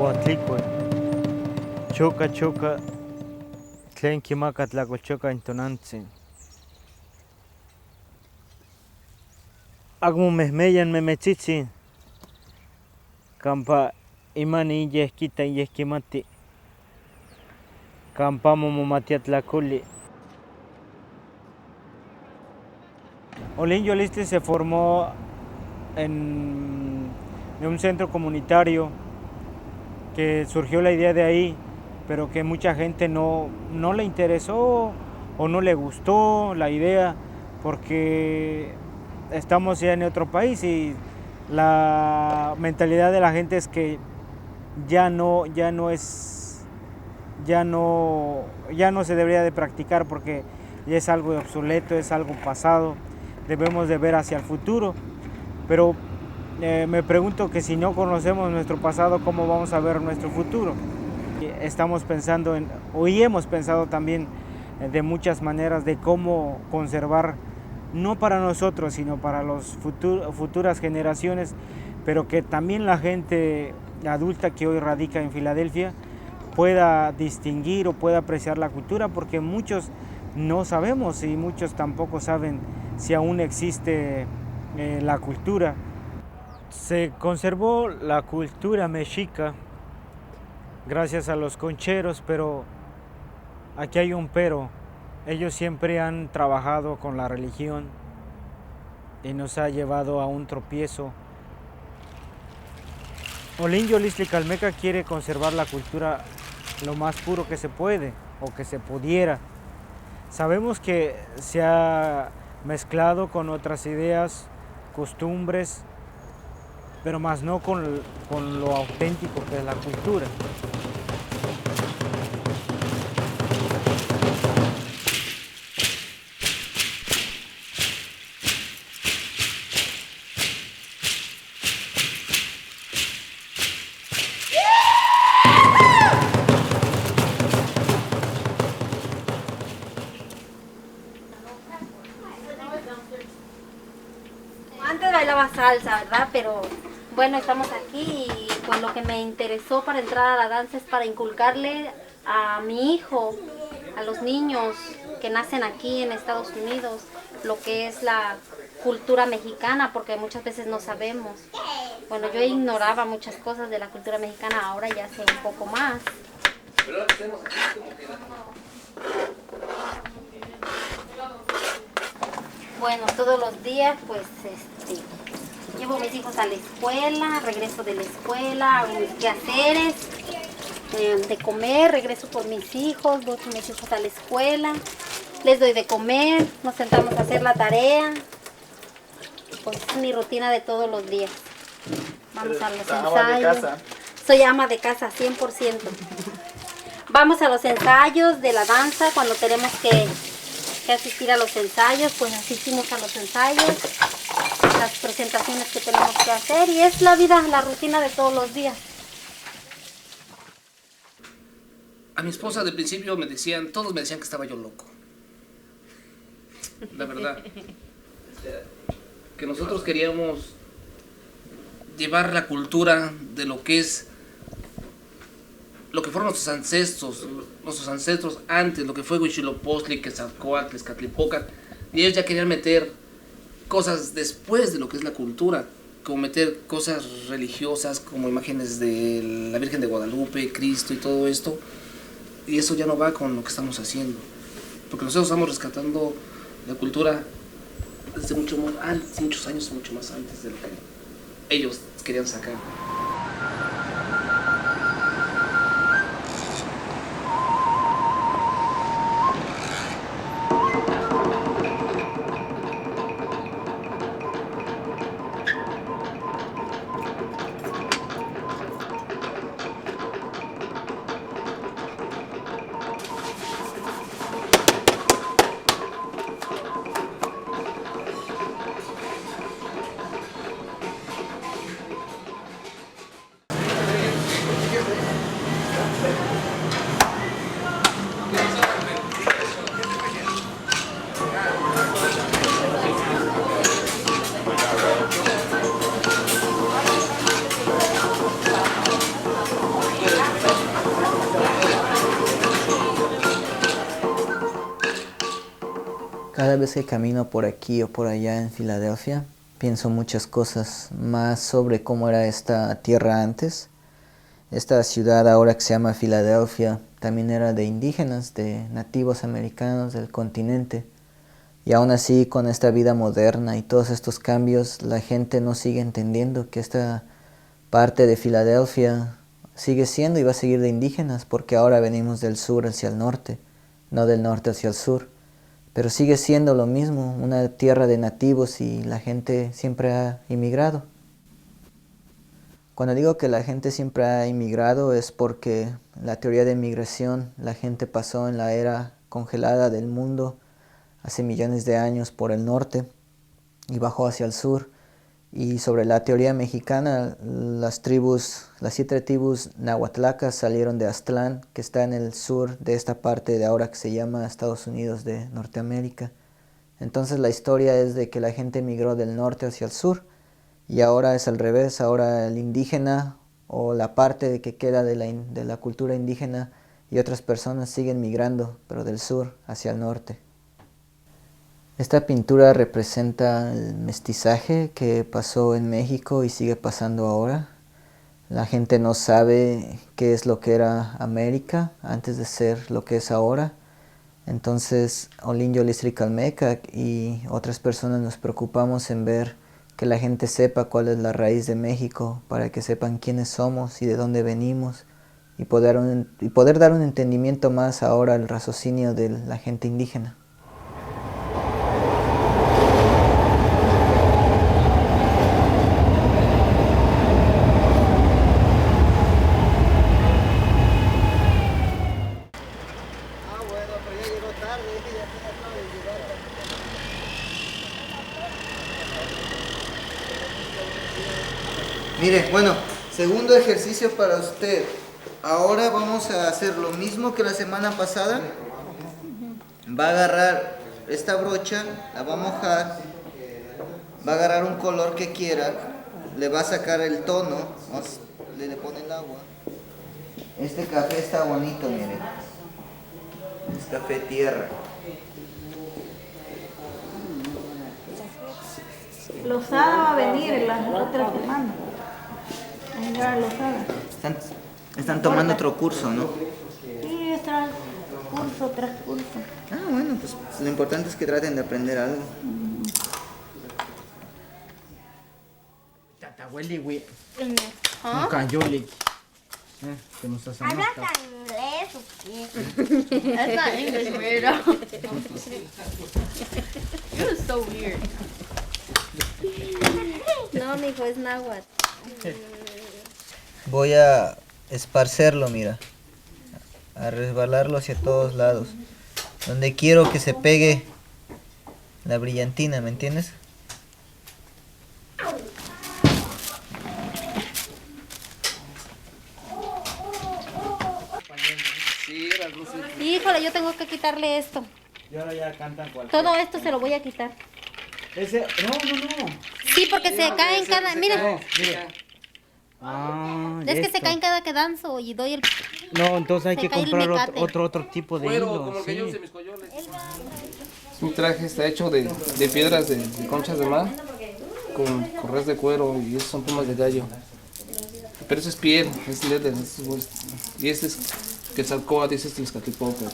Nahuatlicue, choca choca, tlen kimaca tlacolchoca in tonantzin. Amo mehmeyan memetzitzin, campa imani yeh kita yeh kimati, campa momomatia tlacoli. Olin Yolistli se formó en un centro comunitario que surgió la idea de ahí, pero que mucha gente no le interesó o no le gustó la idea porque estamos ya en otro país y la mentalidad de la gente es que ya no se debería de practicar porque ya es algo obsoleto, es algo pasado, debemos de ver hacia el futuro, pero me pregunto que si no conocemos nuestro pasado, ¿cómo vamos a ver nuestro futuro? Estamos pensando y hemos pensado también de muchas maneras de cómo conservar, no para nosotros, sino para las futuras generaciones, pero que también la gente adulta que hoy radica en Filadelfia pueda distinguir o pueda apreciar la cultura, porque muchos no sabemos y muchos tampoco saben si aún existe la cultura. Se conservó la cultura mexica gracias a los concheros, pero aquí hay un pero. Ellos siempre han trabajado con la religión y nos ha llevado a un tropiezo. Olin Yolistli Calmeca quiere conservar la cultura lo más puro que se puede o que se pudiera. Sabemos que se ha mezclado con otras ideas, costumbres, pero más no con lo auténtico que es la cultura. Antes bailaba salsa, ¿verdad? Pero bueno, estamos aquí y pues lo que me interesó para entrar a la danza es para inculcarle a mi hijo, a los niños que nacen aquí en Estados Unidos, lo que es la cultura mexicana, porque muchas veces no sabemos. Bueno, yo ignoraba muchas cosas de la cultura mexicana, ahora ya sé un poco más. Bueno, todos los días pues llevo a mis hijos a la escuela, regreso de la escuela, hago mis quehaceres, de comer, regreso por mis hijos, voy con mis hijos a la escuela, les doy de comer, nos sentamos a hacer la tarea, pues es mi rutina de todos los días. Vamos a los ensayos. Soy ama de casa 100%. Vamos a los ensayos de la danza cuando tenemos que asistir a los ensayos, pues asistimos a los ensayos, las presentaciones que tenemos que hacer y es la vida, la rutina de todos los días. A mi esposa de principio todos me decían que estaba yo loco. La verdad. Que nosotros queríamos llevar la cultura de lo que fueron nuestros ancestros antes, lo que fue Huitzilopochtli, Quetzalcóatl, Tezcatlipoca, y ellos ya querían meter cosas después de lo que es la cultura, como meter cosas religiosas, como imágenes de la Virgen de Guadalupe, Cristo y todo esto, y eso ya no va con lo que estamos haciendo, porque nosotros estamos rescatando la cultura desde muchos años, mucho más antes de lo que ellos querían sacar. Cada vez que camino por aquí o por allá en Filadelfia, pienso muchas cosas más sobre cómo era esta tierra antes. Esta ciudad ahora que se llama Filadelfia también era de indígenas, de nativos americanos del continente. Y aún así, con esta vida moderna y todos estos cambios, la gente no sigue entendiendo que esta parte de Filadelfia sigue siendo y va a seguir de indígenas, porque ahora venimos del sur hacia el norte, no del norte hacia el sur. Pero sigue siendo lo mismo, una tierra de nativos y la gente siempre ha inmigrado. Cuando digo que la gente siempre ha inmigrado es porque la teoría de migración, la gente pasó en la era congelada del mundo hace millones de años por el norte y bajó hacia el sur. Y sobre la teoría mexicana, las 7 tribus nahuatlacas salieron de Aztlán, que está en el sur de esta parte de ahora que se llama Estados Unidos de Norteamérica. Entonces la historia es de que la gente migró del norte hacia el sur y ahora es al revés, ahora el indígena o la parte que queda de la cultura indígena y otras personas siguen migrando, pero del sur hacia el norte. Esta pintura representa el mestizaje que pasó en México y sigue pasando ahora. La gente no sabe qué es lo que era América antes de ser lo que es ahora. Entonces, Olin Yolisri-Calmecac y otras personas nos preocupamos en ver que la gente sepa cuál es la raíz de México, para que sepan quiénes somos y de dónde venimos, y poder dar un entendimiento más ahora al raciocinio de la gente indígena. Mire, bueno, segundo ejercicio para usted. Ahora vamos a hacer lo mismo que la semana pasada. Va a agarrar esta brocha, la va a mojar, va a agarrar un color que quiera, le va a sacar el tono, le pone el agua. Este café está bonito, mire. Es café tierra. Lozada va a venir la otra semana. Lozada. Están tomando otro curso, ¿no? Sí, es tras curso. Ah, bueno, pues lo importante es que traten de aprender algo. Tatahueli, güey. ¿Ah? Cayoli. Que nos hacemos. ¿Hablas inglés o qué? That's not English, weirdo. You're so weird. No, mijo, es náhuatl. Voy a esparcerlo, mira. A resbalarlo hacia todos lados. Donde quiero que se pegue la brillantina, ¿me entiendes? Híjole, yo tengo que quitarle esto. Y ahora ya cantan cualquier. Todo esto se lo voy a quitar. Ese, no. Sí, porque se cae en cada... Mira, Mira. Ah, es que esto. se cae en cada que danzo y doy el... No, entonces hay se que cae el comprar mecate. otro tipo de Cuero, hilo. como el que Sí. yo usé mis coyoles. Un traje está hecho de piedras de conchas de mar con correas de cuero y esos son plumas de gallo. Pero eso es piel, es leather, y este es Quetzalcóatl, este es Tlaxcatlipoca.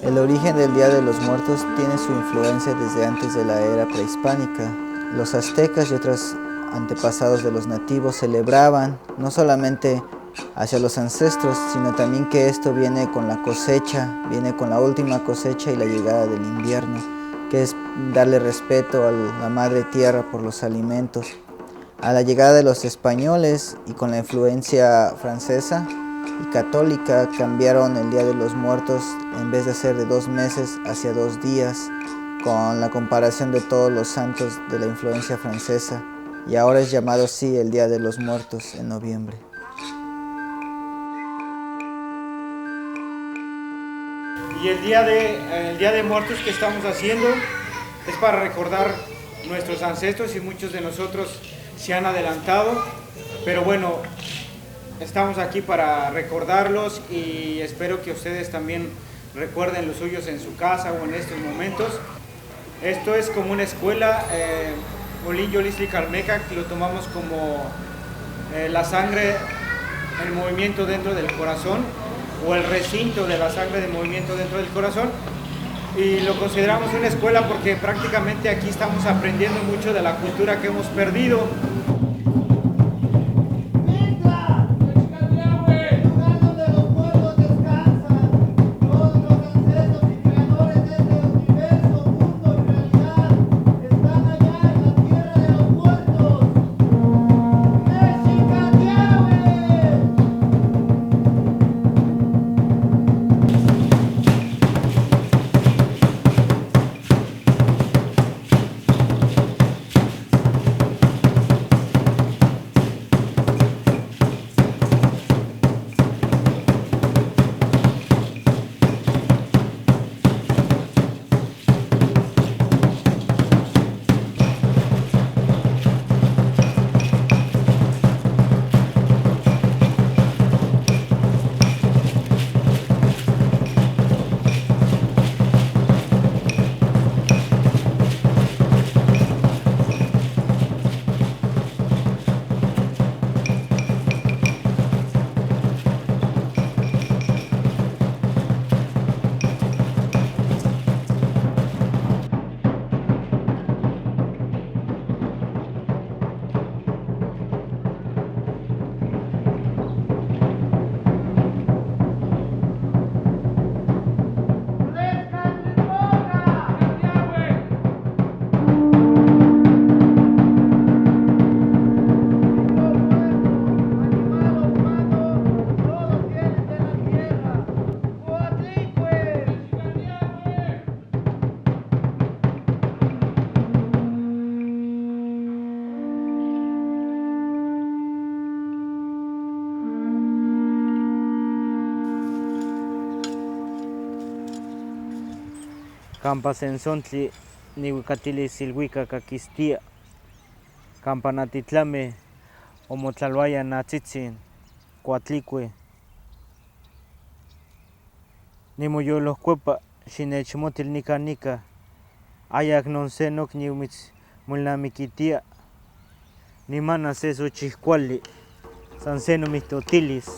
El origen del Día de los Muertos tiene su influencia desde antes de la era prehispánica. Los aztecas y otros antepasados de los nativos celebraban no solamente hacia los ancestros, sino también que esto viene con la cosecha, viene con la última cosecha y la llegada del invierno, que es darle respeto a la madre tierra por los alimentos. A la llegada de los españoles y con la influencia francesa y católica cambiaron el Día de los Muertos, en vez de ser de 2 meses hacia 2 días, con la comparación de todos los santos de la influencia francesa, y ahora es llamado así el Día de los Muertos en noviembre. Y el Día de Muertos que estamos haciendo es para recordar nuestros ancestros, y muchos de nosotros se han adelantado, pero bueno, estamos aquí para recordarlos y espero que ustedes también recuerden los suyos en su casa o en estos momentos. Esto es como una escuela, Olin Yolisli Calmeca, que lo tomamos como la sangre en movimiento dentro del corazón, o el recinto de la sangre de movimiento dentro del corazón, y lo consideramos una escuela porque prácticamente aquí estamos aprendiendo mucho de la cultura que hemos perdido. Campasensontli nihuicatili silhuica caquistia, campanatitlame omotlaluaya natzitzin, coatlicue. Nimoyolohcuepa xinechmotil nica, ayac non se nocniumitz mulnamiquitia, nimana se xochihcuali, san se nomihtotilis.